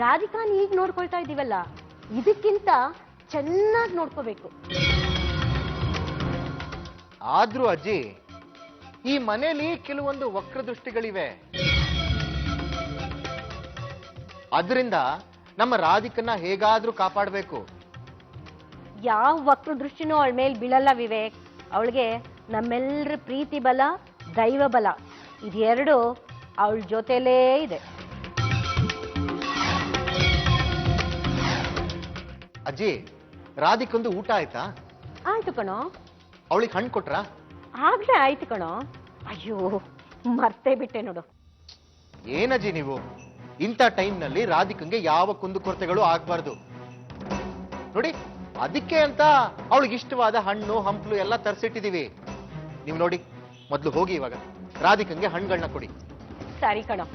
ರಾಧಿಕಾನ್ ಈಗ ನೋಡ್ಕೊಳ್ತಾ ಇದೀವಲ್ಲ, ಇದಕ್ಕಿಂತ ಚೆನ್ನಾಗಿ ನೋಡ್ಕೋಬೇಕು. ಆದ್ರೂ ಅಜ್ಜಿ, ಈ ಮನೆಯಲ್ಲಿ ಕೆಲವೊಂದು ವಕ್ರದೃಷ್ಟಿಗಳಿವೆ. ಅದರಿಂದ ನಮ್ಮ ರಾಧಿಕನ್ನ ಹೇಗಾದ್ರೂ ಕಾಪಾಡಬೇಕು. ಯಾವ ವಕ್ರ ದೃಷ್ಟಿನೂ ಅವಳ ಮೇಲೆ ಬೀಳಲ್ಲ ವಿವೇಕ್. ಅವಳಿಗೆ ನಮ್ಮೆಲ್ಲರ ಪ್ರೀತಿ ಬಲ, ದೈವ ಬಲ ಇದೆರಡು ಅವಳ ಜೊತೆಲೇ ಇದೆ. ಅಜ್ಜಿ, ರಾಧಿಕೊಂದು ಊಟ ಆಯ್ತಾ? ಆಯ್ತು ಕಣೋ. ಅವಳಿಗೆ ಹಣ್ಣು ಕೊಟ್ರಾ? ಆಗ್ಲೇ ಆಯ್ತು ಕಣೋ. ಅಯ್ಯೋ, ಮರ್ತೇ ಬಿಟ್ಟೆ ನೋಡು. ಏನಜ್ಜಿ ನೀವು, ಇಂಥ ಟೈಮ್ನಲ್ಲಿ ರಾಧಿಕಂಗೆ ಯಾವ ಕುಂದುಕೊರತೆಗಳು ಆಗ್ಬಾರ್ದು ನೋಡಿ. ಅದಕ್ಕೆ ಅಂತ ಅವಳಿಗೆ ಇಷ್ಟವಾದ ಹಣ್ಣು ಹಂಪಲು ಎಲ್ಲ ತರಿಸಿಟ್ಟಿದೀವಿ. ನೀವು ನೋಡಿ, ಮೊದಲು ಹೋಗಿ ಇವಾಗ ರಾಧಿಕಂಗೆ ಹಣ್ಣುಗಳನ್ನ ಕೊಡಿ. ಸರಿ ಕಣೋ.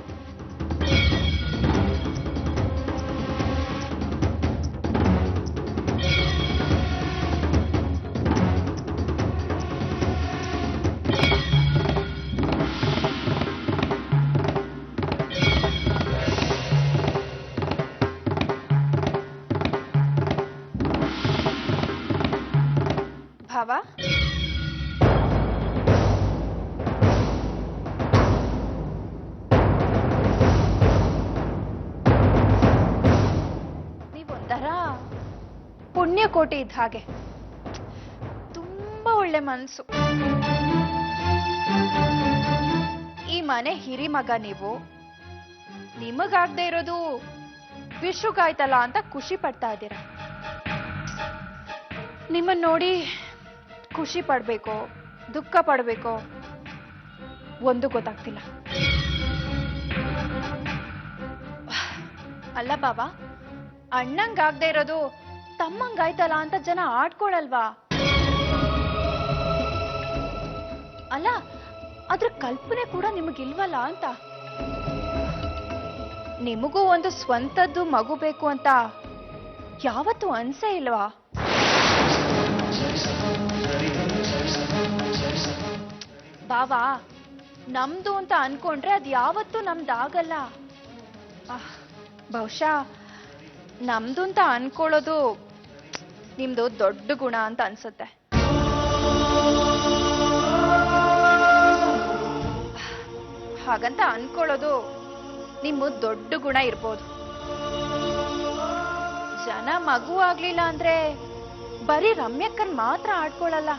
ಭಾವ, ನೀವೊಂಥರ ಪುಣ್ಯಕೋಟಿ ಇದ್ದ ಹಾಗೆ. ತುಂಬಾ ಒಳ್ಳೆ ಮನಸ್ಸು. ಈ ಮನೆ ಹಿರಿ ಮಗ ನೀವು. ನಿಮಗಾಗದೆ ಇರೋದು ವಿಶ್ವಕ್ಕಾಯ್ತಲ್ಲ ಅಂತ ಖುಷಿ ಪಡ್ತಾ ಇದ್ದೀರಾ. ನಿಮ್ಮನ್ನ ನೋಡಿ ಖುಷಿ ಪಡ್ಬೇಕೋ ದುಃಖ ಪಡ್ಬೇಕೋ ಒಂದು ಗೊತ್ತಾಗ್ತಿಲ್ಲ. ಅಲ್ಲ ಬಾಬಾ, ಅಣ್ಣಂಗಾಗದೆ ಇರೋದು ತಮ್ಮಂಗಾಯ್ತಲ್ಲ ಅಂತ ಜನ ಆಡ್ಕೊಳಲ್ವಾ? ಅಲ್ಲ, ಅದ್ರ ಕಲ್ಪನೆ ಕೂಡ ನಿಮಗಿಲ್ವಲ್ಲ ಅಂತ. ನಿಮಗೂ ಒಂದು ಸ್ವಂತದ್ದು ಮಗು ಬೇಕು ಅಂತ ಯಾವತ್ತೂ ಅನ್ಸೇ ಇಲ್ವಾ? ಬಾವಾ, ನಮ್ದು ಅಂತ ಅನ್ಕೊಂಡ್ರೆ ಅದು ಯಾವತ್ತೂ ನಮ್ದಾಗಲ್ಲ. ಬಹುಶಃ ನಮ್ದು ಅಂತ ಅನ್ಕೊಳ್ಳೋದು ನಿಮ್ದು ದೊಡ್ಡ ಗುಣ ಅಂತ ಅನ್ಸುತ್ತೆ. ಹಾಗಂತ ಅನ್ಕೊಳ್ಳೋದು ನಿಮ್ಮ ದೊಡ್ಡ ಗುಣ ಇರ್ಬೋದು. ಜನ ಮಗು ಆಗ್ಲಿಲ್ಲ ಅಂದ್ರೆ ಬರೀ ರಮ್ಯಕ್ಕನ್ ಮಾತ್ರ ಆಡ್ಕೊಳ್ಳಲ್ಲ,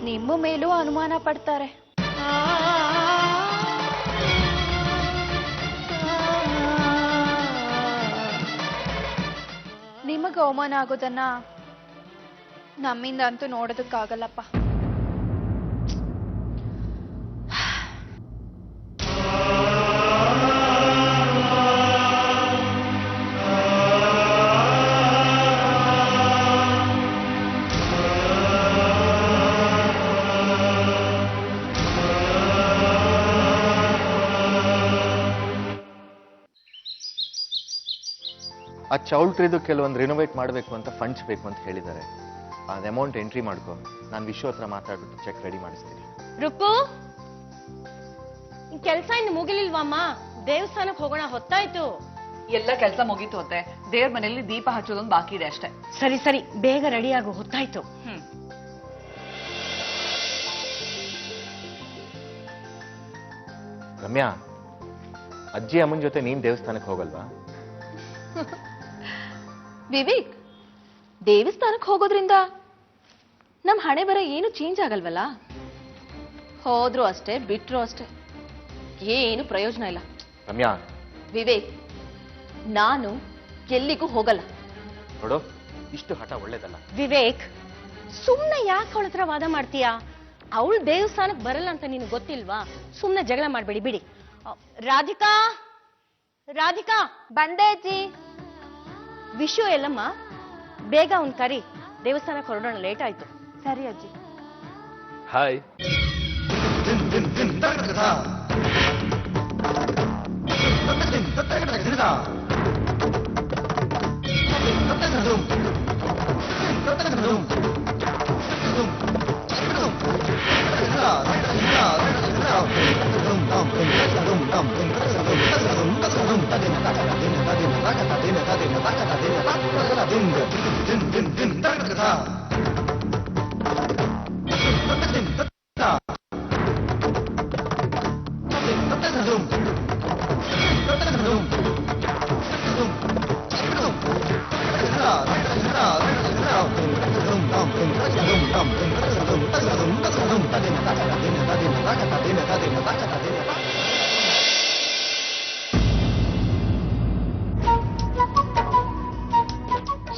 ನಿಮ್ಮ ಮೇಲೂ ಅನುಮಾನ ಪಡ್ತಾರೆ. ನಿಮಗೆ ಅವಮಾನ ಆಗೋದನ್ನ ನಮ್ಮಿಂದ ಅಂತೂ ನೋಡೋದಕ್ಕಾಗಲ್ಲಪ್ಪ. ಆ ಚೌಲ್ಟ್ರಿದು ಕೆಲವೊಂದು ರಿನೋವೇಟ್ ಮಾಡಬೇಕು ಅಂತ ಫಂಡ್ಸ್ ಬೇಕು ಅಂತ ಹೇಳಿದ್ದಾರೆ. ಅದು ಅಮೌಂಟ್ ಎಂಟ್ರಿ ಮಾಡ್ಕೊ. ನಾನು ವಿಶ್ವ ಹತ್ರ ಮಾತಾಡ್ಬಿಟ್ಟು ಚೆಕ್ ರೆಡಿ ಮಾಡಿಸ್ತೀನಿ. ರುಕ್ಕು, ಕೆಲಸ ಇನ್ನು ಮುಗಿಲಿಲ್ವಮ್ಮ? ದೇವಸ್ಥಾನಕ್ಕೆ ಹೋಗೋಣ, ಹೊತ್ತಾಯ್ತು. ಎಲ್ಲ ಕೆಲಸ ಮುಗೀತು ಅಂತೆ. ದೇವ್ರ ಮನೆಯಲ್ಲಿ ದೀಪ ಹಚ್ಚೋದೊಂದು ಬಾಕಿ ಇದೆ ಅಷ್ಟೇ. ಸರಿ ಸರಿ, ಬೇಗ ರೆಡಿ ಆಗು, ಹೊತ್ತಾಯ್ತು. ರಮ್ಯಾ, ಅಜ್ಜಿ ಅಮ್ಮನ ಜೊತೆ ನೀನ್ ದೇವಸ್ಥಾನಕ್ಕೆ ಹೋಗಲ್ವಾ? ವಿವೇಕ್, ದೇವಸ್ಥಾನಕ್ಕೆ ಹೋಗೋದ್ರಿಂದ ನಮ್ ಹಣೆ ಬರ ಏನು ಚೇಂಜ್ ಆಗಲ್ವಲ್ಲ? ಹೋದ್ರು ಅಷ್ಟೇ, ಬಿಟ್ರು ಅಷ್ಟೇ, ಏನು ಪ್ರಯೋಜನ ಇಲ್ಲ. ರಮ್ಯಾ, ವಿವೇಕ್, ನಾನು ಎಲ್ಲಿಗೂ ಹೋಗಲ್ಲ. ನೋಡು, ಇಷ್ಟು ಹಠ ಒಳ್ಳೇದಲ್ಲ. ವಿವೇಕ್, ಸುಮ್ನೆ ಯಾಕೆ ಅವಳ ಹತ್ರ ವಾದ ಮಾಡ್ತೀಯಾ? ಅವಳು ದೇವಸ್ಥಾನಕ್ಕೆ ಬರಲ್ಲ ಅಂತ ನಿನಗೆ ಗೊತ್ತಿಲ್ವಾ? ಸುಮ್ನೆ ಜಗಳ ಮಾಡ್ಬೇಡಿ, ಬಿಡಿ. ರಾಧಿಕಾ, ರಾಧಿಕಾ, ಬಂದೆ ಅಜ್ಜಿ. ವಿಶ್ವ ಎಲ್ಲಮ್ಮ, ಬೇಗ ಅವ್ನ್ ಕರಿ, ದೇವಸ್ಥಾನಕ್ಕೆ ಹೊರಡೋಣ, ಲೇಟ್ ಆಯ್ತು. ಸರಿ ಅಜ್ಜಿ. ಹಾಯ್.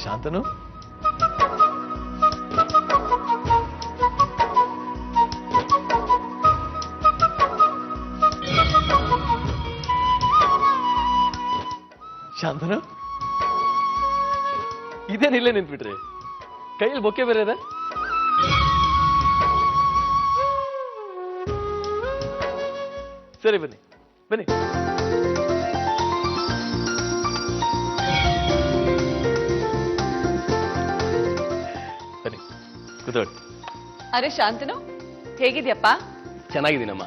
ಶಾಂತನು, ಶಾಂತನು, ಇದೇನಿಲ್ಲೇ ನಿಂತ್ಬಿಟ್ರಿ? ಕೈಯಲ್ಲಿ ಬೊಕ್ಕೆ ಬೇರೆ ಇದೆ. ಸರಿ, ಬನ್ನಿ ಬನ್ನಿ. ಬನ್ನಿ ಕೂತ್ಕೊಳ್ಳಿ. ಅರೆ ಶಾಂತನು, ಹೇಗಿದ್ಯಪ್ಪ? ಚೆನ್ನಾಗಿದ್ದೀನಮ್ಮ.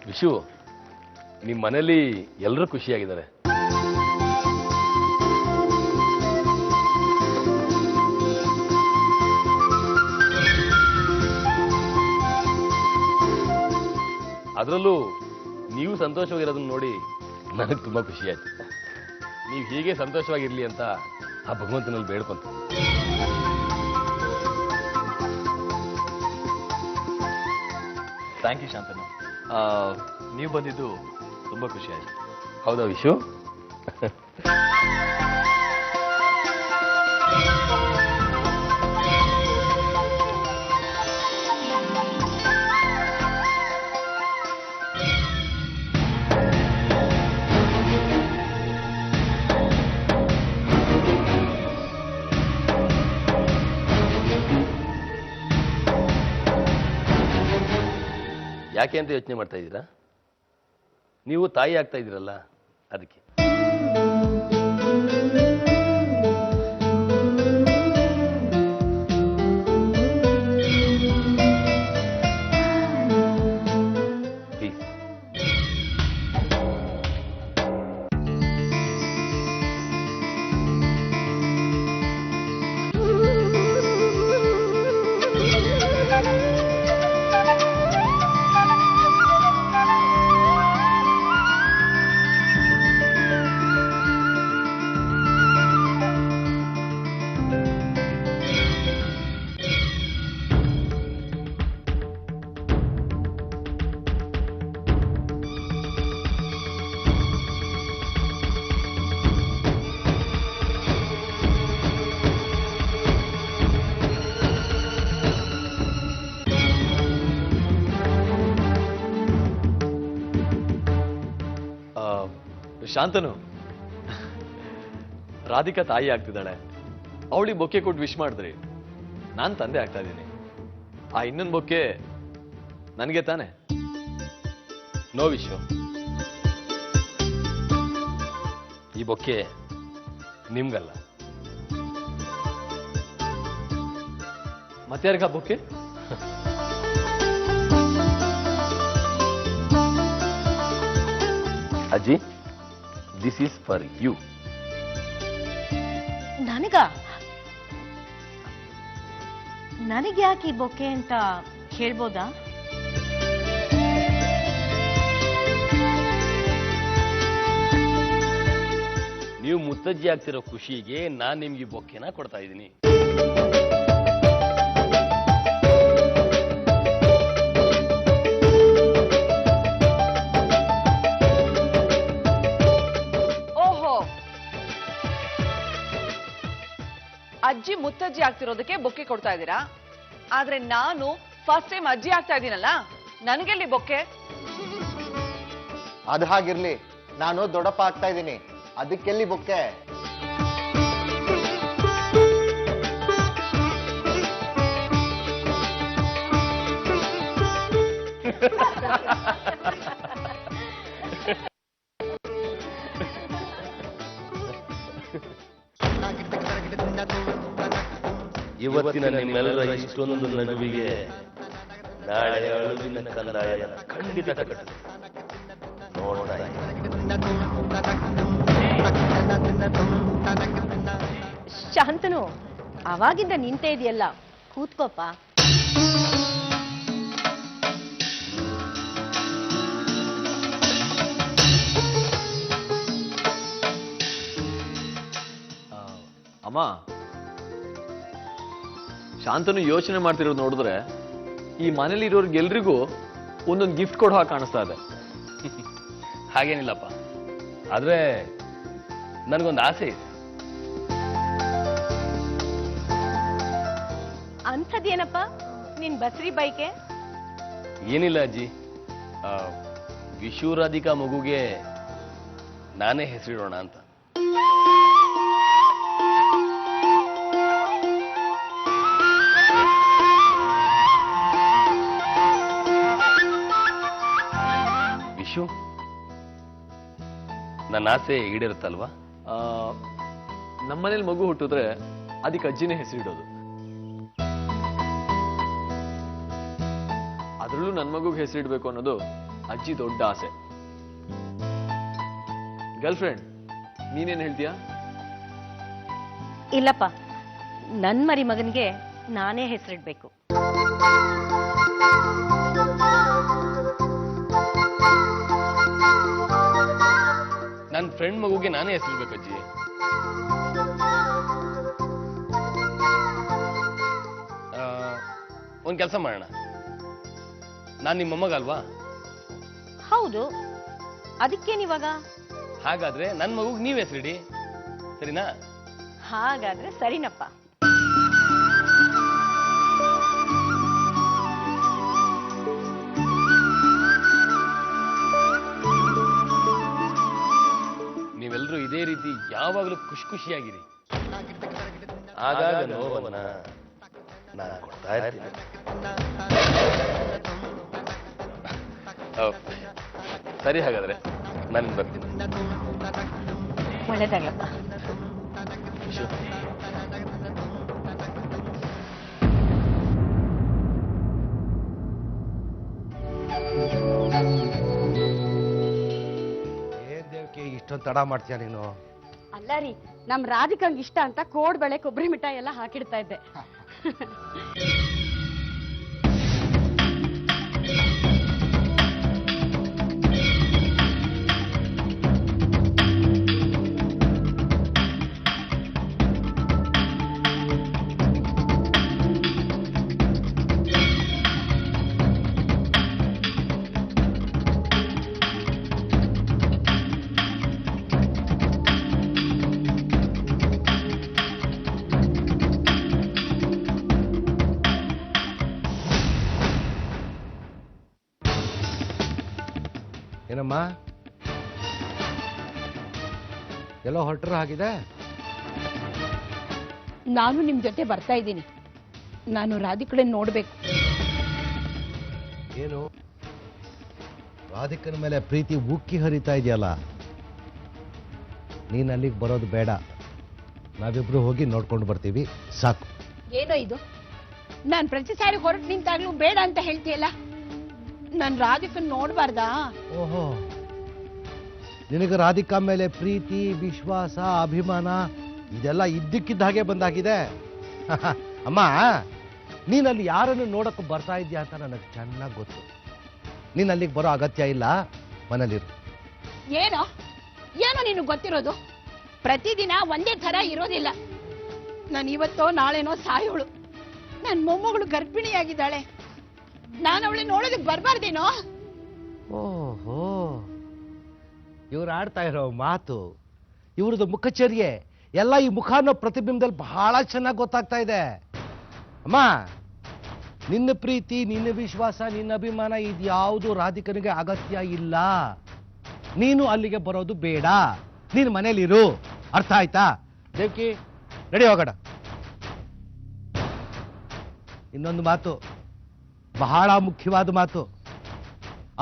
ವಿಶು, ನಿಮ್ಮ ಮನೇಲಿ ಎಲ್ಲರೂ ಖುಷಿಯಾಗಿದ್ದಾರೆ. ಅದರಲ್ಲೂ ನೀವು ಸಂತೋಷವಾಗಿರೋದನ್ನ ನೋಡಿ ನನಗೆ ತುಂಬಾ ಖುಷಿ ಆಯ್ತು. ನೀವು ಹೀಗೆ ಸಂತೋಷವಾಗಿರ್ಲಿ ಅಂತ ಆ ಭಗವಂತನಲ್ಲಿ ಬೇಡ್ಕೊಂತ. Thank you Shantanu. ನೀವು ಬಂದಿದ್ದು ತುಂಬಾ ಖುಷಿ ಆಯ್ತು. ಹೌದಾ ವಿಶು? ಯಾಕೆ ಅಂತ ಯೋಚನೆ ಮಾಡ್ತಾ ಇದ್ದೀರಾ? ನೀವು ತಾಯಿ ಆಗ್ತಾ ಇದ್ದೀರಲ್ಲ, ಅದಕ್ಕೆ. ಪ್ಲೀಸ್. ಶಾಂತನು, ರಾಧಿಕಾ ತಾಯಿ ಆಗ್ತಿದ್ದಾಳೆ. ಅವಳಿಗೆ ಬೊಕ್ಕೆ ಕೊಟ್ಟು ವಿಶ್ ಮಾಡಿದ್ರಿ. ನಾನು ತಂದೆ ಆಗ್ತಾ ಇದ್ದೀನಿ. ಆ ಇನ್ನೊಂದು ಬೊಕ್ಕೆ ನನಗೆ ತಾನೆ? ನೋ ವಿಶು, ಈ ಬೊಕ್ಕೆ ನಿಮ್ಗಲ್ಲ. ಮತ್ತಾರ್ಗ ಬೊಕ್ಕೆ? ಅಜ್ಜಿ, ದಿಸ್ ಈಸ್ ಫಾರ್ ಯು. ನನಗೆ ಯಾಕೆ ಈ ಬೊಕ್ಕೆ ಅಂತ ಹೇಳ್ಬೋದಾ? ನೀವು ಮುತ್ತಜ್ಜಿ ಆಗ್ತಿರೋ ಖುಷಿಗೆ ನಾನು ನಿಮ್ಗೆ ಬೊಕ್ಕೆನ ಕೊಡ್ತಾ ಇದ್ದೀನಿ. ಅಜ್ಜಿ ಮುತ್ತಜ್ಜಿ ಆಗ್ತಿರೋದಕ್ಕೆ ಬೊಕ್ಕೆ ಕೊಡ್ತಾ ಇದ್ದೀರಾ? ಆದ್ರೆ ನಾನು ಫಸ್ಟ್ ಟೈಮ್ ಅಜ್ಜಿ ಆಗ್ತಾ ಇದ್ದೀನಲ್ಲ, ನನ್ಗೆಲ್ಲಿ ಬೊಕ್ಕೆ? ಅದ್ ಹಾಗಿರ್ಲಿ, ನಾನು ದೊಡ್ಡಪ್ಪ ಆಗ್ತಾ ಇದ್ದೀನಿ, ಅದಕ್ಕೆಲ್ಲಿ ಬೊಕ್ಕೆ? ಇವತ್ತಿನ ನಿಮ್ಮೆಲ್ಲರ ಇಷ್ಟೊಂದು ನಗುವಿಗೆ ನಾಳೆ ಅಳುವಿನ ಕಂದಾಯ ಖಂಡಿತ ಕಟ್ಟುತ್ತೆ. ನೋಡ್ತಾ ಶಾಂತನು ಅವಾಗಿಂದ ನಿಂತೇ ಇದೆಯಲ್ಲ, ಕೂತ್ಕೋಪ. ಅಮ್ಮ, ಶಾಂತನು ಯೋಚನೆ ಮಾಡ್ತಿರೋದು ನೋಡಿದ್ರೆ ಈ ಮನೇಲಿ ಇರೋರ್ಗೆಲ್ರಿಗೂ ಒಂದೊಂದು ಗಿಫ್ಟ್ ಕೊಡೋ ಹಾಗೆ ಕಾಣಿಸ್ತಾ ಇದೆ. ಹಾಗೇನಿಲ್ಲಪ್ಪ, ಆದ್ರೆ ನನಗೊಂದು ಆಸೆ ಇದೆ. ಅಂಥದ್ದೇನಪ್ಪ ನಿನ್ ಬಸ್ರಿ ಬೈಕೆ? ಏನಿಲ್ಲ ಅಜ್ಜಿ, ವಿಶೂರಾಧಿಕಾ ಮಗುಗೆ ನಾನೇ ಹೆಸರಿಡೋಣ ಅಂತ. ವಿಶು, ನನ್ನ ಆಸೆ ಈಡೇರುತ್ತಲ್ವಾ? ನಮ್ಮನೇಲಿ ಮಗು ಹುಟ್ಟಿದ್ರೆ ಅದಕ್ಕೆ ಅಜ್ಜಿನೇ ಹೆಸರಿಡೋದು. ಅದ್ರಲ್ಲೂ ನನ್ನ ಮಗುಗೆ ಹೆಸರಿಡ್ಬೇಕು ಅನ್ನೋದು ಅಜ್ಜಿ ದೊಡ್ಡ ಆಸೆ. ಗರ್ಲ್ ಫ್ರೆಂಡ್, ನೀನೇನ್ ಹೇಳ್ತೀಯಾ? ಇಲ್ಲಪ್ಪ, ನನ್ ಮರಿ ಮಗನಿಗೆ ನಾನೇ ಹೆಸರಿಡ್ಬೇಕು. ನನ್ನ ಫ್ರೆಂಡ್ ಮಗುಗೆ ನಾನೇ ಹೆಸರಿಡ್ಬೇಕು ಅಜ್ಜಿ. ಒಂದ್ ಕೆಲಸ ಮಾಡೋಣ, ನಾನ್ ನಿಮ್ಮ ಮೊಮ್ಮಗ ಅಲ್ವಾ? ಹೌದು, ಅದಕ್ಕೇನಿವಾಗ? ಹಾಗಾದ್ರೆ ನನ್ನ ಮಗುಗೆ ನೀವ್ ಹೆಸರಿಡಿ, ಸರಿನಾ? ಹಾಗಾದ್ರೆ ಸರಿನಪ್ಪ. ನೀವೆಲ್ಲರೂ ಇದೇ ರೀತಿ ಯಾವಾಗಲೂ ಖುಷಿ ಖುಷಿಯಾಗಿರಿ. ಆಗಾಗ ನೋವನ್ನ ನಾನು ಕೊಡ್ತಾ ಇರ್ತೀನಿ. ಸರಿ, ಹಾಗಾದ್ರೆ ನಾನು ಬರ್ತೀನಿ. ಒಳ್ಳೇದಾಗ್ಲಪ್ಪ. ವಿಶು, ಏನ್ ದೇವಕ್ಕೆ ಇಷ್ಟೊಂದು ತಡ ಮಾಡ್ತೀಯ ನೀನು? ಅಲ್ಲ ರೀ, ನಮ್ ರಾಧಿಕಂಗ್ ಇಷ್ಟ ಅಂತ ಕೋಡ್ಬಳೆ ಕೊಬ್ಬರಿ ಮಿಠಾಯಿ ಎಲ್ಲ ಹಾಕಿಡ್ತಾ ಇದ್ದೆ. ಏನಮ್ಮ, ಎಲ್ಲೋ ಹೊರಟ್ರ ಹಾಗಿದೆ? ನಾನು ನಿಮ್ ಜೊತೆ ಬರ್ತಾ ಇದ್ದೀನಿ. ನಾನು ರಾಧಿಕಳೆ ನೋಡ್ಬೇಕು. ಏನು ರಾಧಿಕನ ಮೇಲೆ ಪ್ರೀತಿ ಉಕ್ಕಿ ಹರಿತಾ ಇದೆಯಲ್ಲ? ನೀನ್ ಅಲ್ಲಿಗೆ ಬರೋದು ಬೇಡ, ನಾವಿಬ್ರು ಹೋಗಿ ನೋಡ್ಕೊಂಡು ಬರ್ತೀವಿ, ಸಾಕು. ಏನೋ ಇದು, ನಾನ್ ಪ್ರತಿ ಸಾರಿ ಹೊರಟು ನಿಂತಾಗ್ಲೂ ಬೇಡ ಅಂತ ಹೇಳ್ತೀಯಲ್ಲ. ನಾನ್ ರಾಧಿಕನ್ ನೋಡ್ಬಾರ್ದಾ? ಓಹೋ, ನಿನಗೆ ರಾಧಿಕಾ ಮೇಲೆ ಪ್ರೀತಿ, ವಿಶ್ವಾಸ, ಅಭಿಮಾನ ಇದೆಲ್ಲ ಇದ್ದಕ್ಕಿದ್ದ ಹಾಗೆ ಬಂದಾಗಿದೆ. ಅಮ್ಮ, ನೀನಲ್ಲಿ ಯಾರನ್ನು ನೋಡಕ್ಕೆ ಬರ್ತಾ ಇದೆಯಾ ಅಂತ ನನಗೆ ಚೆನ್ನಾಗಿ ಗೊತ್ತು. ನೀನ್ ಅಲ್ಲಿಗೆ ಬರೋ ಅಗತ್ಯ ಇಲ್ಲ, ಮನೇಲಿರು. ಏನೋ ಏನೋ ನಿನಗೆ ಗೊತ್ತಿರೋದು? ಪ್ರತಿದಿನ ಒಂದೇ ತರ ಇರೋದಿಲ್ಲ. ನಾನು ಇವತ್ತೋ ನಾಳೆನೋ ಸಾಯೋಳು. ನನ್ ಮೊಮ್ಮಗಳು ಗರ್ಭಿಣಿಯಾಗಿದ್ದಾಳೆ. ನಾನು ಅವಳನ್ನ ನೋಡೋದಕ್ಕೆ ಬರ್ಬಾರ್ದೇನೋ? ಓಹೋ, ಇವ್ರು ಆಡ್ತಾ ಇರೋ ಮಾತು, ಇವ್ರದ್ದು ಮುಖಚರ್ಯೆ ಎಲ್ಲ ಈ ಮುಖ ಅನ್ನೋ ಪ್ರತಿಬಿಂಬದಲ್ಲಿ ಬಹಳ ಚೆನ್ನಾಗಿ ಗೊತ್ತಾಗ್ತಾ ಇದೆ. ಅಮ್ಮ, ನಿನ್ನ ಪ್ರೀತಿ, ನಿನ್ನ ವಿಶ್ವಾಸ, ನಿನ್ನ ಅಭಿಮಾನ ಇದ್ಯಾವುದು ರಾಧಿಕನಿಗೆ ಅಗತ್ಯ ಇಲ್ಲ. ನೀನು ಅಲ್ಲಿಗೆ ಬರೋದು ಬೇಡ, ನೀನು ಮನೇಲಿರು. ಅರ್ಥ ಆಯ್ತಾ? ದೇವ್ಕಿ, ರೆಡಿ ಹೋಗೋಣ. ಇನ್ನೊಂದು ಮಾತು, ಬಹಳ ಮುಖ್ಯವಾದ ಮಾತು.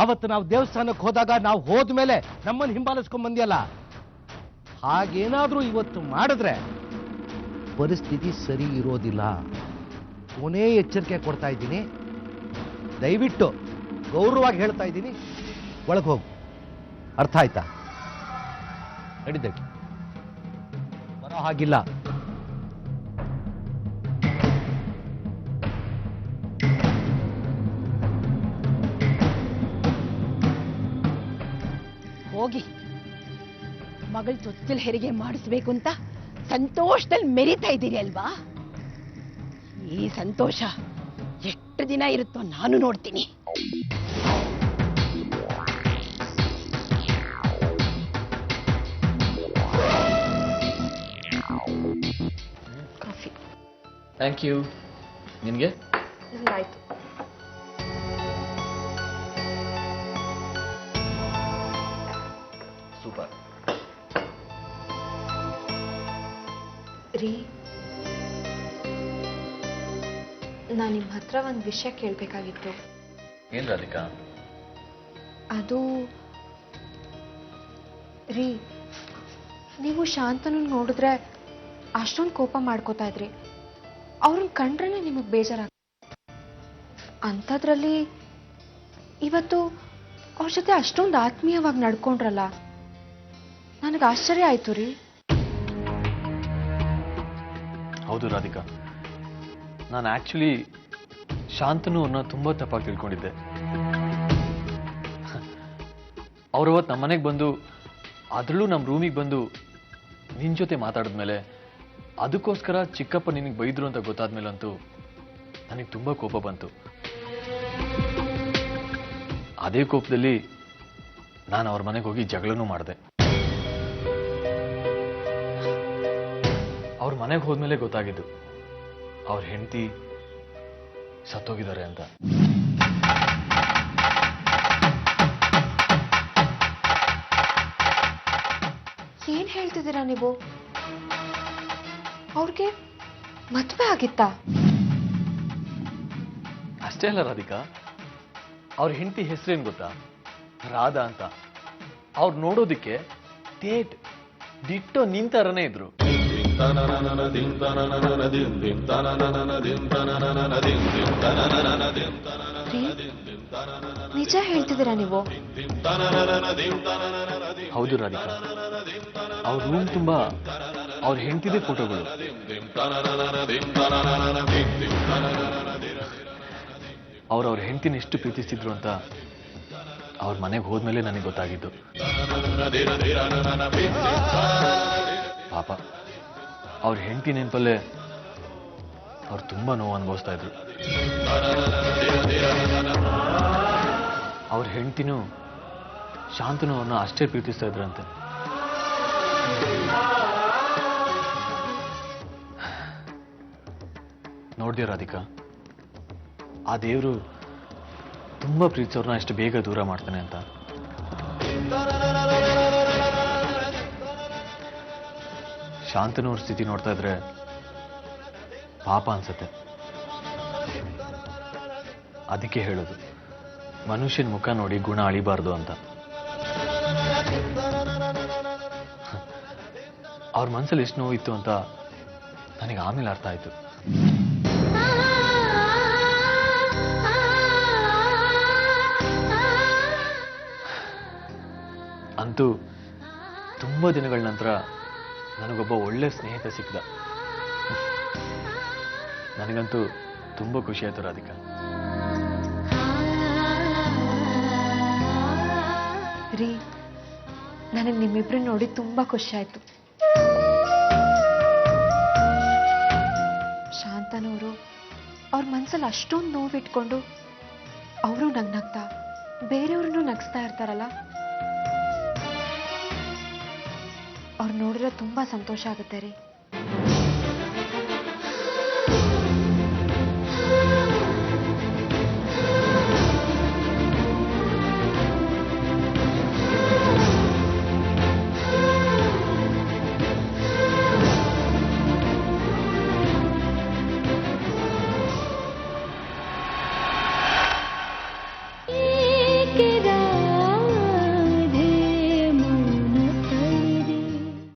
ಅವತ್ತು ನಾವು ದೇವಸ್ಥಾನಕ್ಕೆ ಹೋದಾಗ ನಾವು ಹೋದ್ಮೇಲೆ ನಮ್ಮನ್ನು ಹಿಂಬಾಲಿಸ್ಕೊಂಡ್ ಬಂದಿಯಲ್ಲ, ಹಾಗೇನಾದ್ರೂ ಇವತ್ತು ಮಾಡಿದ್ರೆ ಪರಿಸ್ಥಿತಿ ಸರಿ ಇರೋದಿಲ್ಲ. ಕೊನೆ ಎಚ್ಚರಿಕೆ ಕೊಡ್ತಾ ಇದ್ದೀನಿ. ದಯವಿಟ್ಟು ಗೌರವವಾಗಿ ಹೇಳ್ತಾ ಇದ್ದೀನಿ, ಒಳಗೆ ಹೋಗು. ಅರ್ಥ ಆಯ್ತಾ? ನಡೀದೆ ಬರೋ ಹಾಗಿಲ್ಲ. ಹೋಗಿ ಮಗಳ ತೊತ್ತಲ್ ಹೆರಿಗೆ ಮಾಡಿಸ್ಬೇಕು ಅಂತ ಸಂತೋಷದಲ್ಲಿ ಮೆರಿತಾ ಇದ್ದೀರಿ ಅಲ್ವಾ? ಈ ಸಂತೋಷ ಎಷ್ಟು ದಿನ ಇರುತ್ತೋ ನಾನು ನೋಡ್ತೀನಿ. Coffee thank you. ನಿನಗೆ? ಆಯ್ತು. ಸೂಪರ್. ರೀ, ನಾನು ನಿಮ್ಮ ಹತ್ರ ಒಂದು ವಿಷಯ ಕೇಳಬೇಕಾಗಿತ್ತು. ಏನ್ ರಾಧಿಕಾ? ಅದು ರೀ, ನೀವು ಶಾಂತನು ನೋಡಿದ್ರೆ ಅಷ್ಟೊಂದು ಕೋಪ ಮಾಡ್ಕೋತಾ ಇದ್ರಿ. ಅವ್ರನ್ನ ಕಂಡ್ರೆ ನಿಮಗೆ ಬೇಜಾರಾಗ. ಅಂಥದ್ರಲ್ಲಿ ಇವತ್ತು ಅವ್ರ ಜೊತೆ ಅಷ್ಟೊಂದು ಆತ್ಮೀಯವಾಗಿ ನಡ್ಕೊಂಡ್ರಲ್ಲ, ನನಗೆ ಆಶ್ಚರ್ಯ ಆಯ್ತು ರೀ. ಹೌದು ರಾಧಿಕಾ, ನಾನು ಆಕ್ಚುಲಿ ಶಾಂತನು ಅವ್ರನ್ನ ತುಂಬಾ ತಪ್ಪಾಗಿ ತಿಳ್ಕೊಂಡಿದ್ದೆ. ಅವ್ರು ಅವತ್ತು ನಮ್ಮ ಮನೆಗೆ ಬಂದು, ಅದರಲ್ಲೂ ನಮ್ಮ ರೂಮಿಗೆ ಬಂದು ನಿನ್ನ ಜೊತೆ ಮಾತಾಡಿದ್ಮೇಲೆ, ಅದಕ್ಕೋಸ್ಕರ ಚಿಕ್ಕಪ್ಪ ನಿನಗೆ ಬೈದ್ರು ಅಂತ ಗೊತ್ತಾದ್ಮೇಲಂತೂ ನನಗೆ ತುಂಬ ಕೋಪ ಬಂತು. ಅದೇ ಕೋಪದಲ್ಲಿ ನಾನು ಅವ್ರ ಮನೆಗೆ ಹೋಗಿ ಜಗಳನೂ ಮಾಡಿದೆ. ಅವ್ರ ಮನೆಗೆ ಹೋದ್ಮೇಲೆ ಗೊತ್ತಾಗಿದ್ದು ಅವ್ರ ಹೆಂಡತಿ ಸತ್ತೋಗಿದ್ದಾರೆ ಅಂತ. ಏನ್ ಹೇಳ್ತಿದ್ದೀರಾ ನೀವು? ಅವ್ರಿಗೆ ಮದುವೆ ಆಗಿತ್ತಾ? ಅಷ್ಟೇ ಅಲ್ಲ ರಾಧಿಕಾ, ಅವ್ರ ಹೆಂಡತಿ ಹೆಸರೇನು ಗೊತ್ತಾ? ರಾಧಾ ಅಂತ. ಅವ್ರು ನೋಡೋದಿಕ್ಕೆ ದಿಟ್ಟೋ ನಿಂತರನೇ ಇದ್ರು. ನಿಜ ಹೇಳ್ತಿದ್ದೀರಾ ನೀವು? ಹೌದು ರಾಧಿಕಾ, ಅವ್ರ ರೂಮ್ ತುಂಬಾ ಅವ್ರ ಹೆಂಡತಿದೇ ಫೋಟೋಗಳು. ಅವ್ರ ಹೆಂಡತಿನ ಎಷ್ಟು ಪ್ರೀತಿಸಿದ್ರು ಅಂತ ಅವ್ರ ಮನೆಗೆ ಹೋದ್ಮೇಲೆ ನನಗೆ ಗೊತ್ತಾಗಿದ್ದು. ಪಾಪ ಅವ್ರ ಹೆಂಡತಿ ನೆನಪಲ್ಲೇ ಅವ್ರು ತುಂಬಾ ನೋವು ಅನುಭವಿಸ್ತಾ ಇದ್ರು. ಅವ್ರ ಹೆಂಡತಿನೂ ಶಾಂತನು ಅವ್ರನ್ನ ಅಷ್ಟೇ ಪ್ರೀತಿಸ್ತಾ ಇದ್ರಂತೆ. ನೋಡ್ದೆ ರಾಧಿಕಾ, ಆ ದೇವರು ತುಂಬಾ ಪ್ರೀತಿಸೋರ್ನ ಎಷ್ಟು ಬೇಗ ದೂರ ಮಾಡ್ತಾನೆ ಅಂತ. ಶಾಂತನವ್ರ ಸ್ಥಿತಿ ನೋಡ್ತಾ ಇದ್ರೆ ಪಾಪ ಅನ್ಸತ್ತೆ. ಅದಕ್ಕೆ ಹೇಳೋದು, ಮನುಷ್ಯನ ಮುಖ ನೋಡಿ ಗುಣ ಅಳಿಬಾರ್ದು ಅಂತ. ಅವ್ರ ಮನಸ್ಸಲ್ಲಿ ಎಷ್ಟು ನೋವಿತ್ತು ಅಂತ ನನಗೆ ಆಮೇಲೆ ಅರ್ಥ ಆಯ್ತು. ಅಂತೂ ತುಂಬಾ ದಿನಗಳ ನಂತರ ನನಗೊಬ್ಬ ಒಳ್ಳೆ ಸ್ನೇಹಿತ ಸಿಕ್ಕಿದ. ನನಗಂತೂ ತುಂಬಾ ಖುಷಿ ಆಯ್ತು ರಾಧಿಕಾ. ರೀ, ನನಗೆ ನಿಮ್ಮಿಬ್ರು ನೋಡಿ ತುಂಬಾ ಖುಷಿ ಆಯ್ತು. ಶಾಂತನವರು ಅವ್ರ ಮನ್ಸಲ್ಲಿ ಅಷ್ಟೊಂದು ನೋವಿಟ್ಕೊಂಡು ಅವರು ನಗ್ನಗ್ತಾ ಬೇರೆಯವ್ರನ್ನೂ ನಗಿಸ್ತಾ ಇರ್ತಾರಲ್ಲ, ಅವ್ರು ನೋಡಿದ್ರೆ ತುಂಬಾ ಸಂತೋಷ ಆಗುತ್ತೆ ರೀ.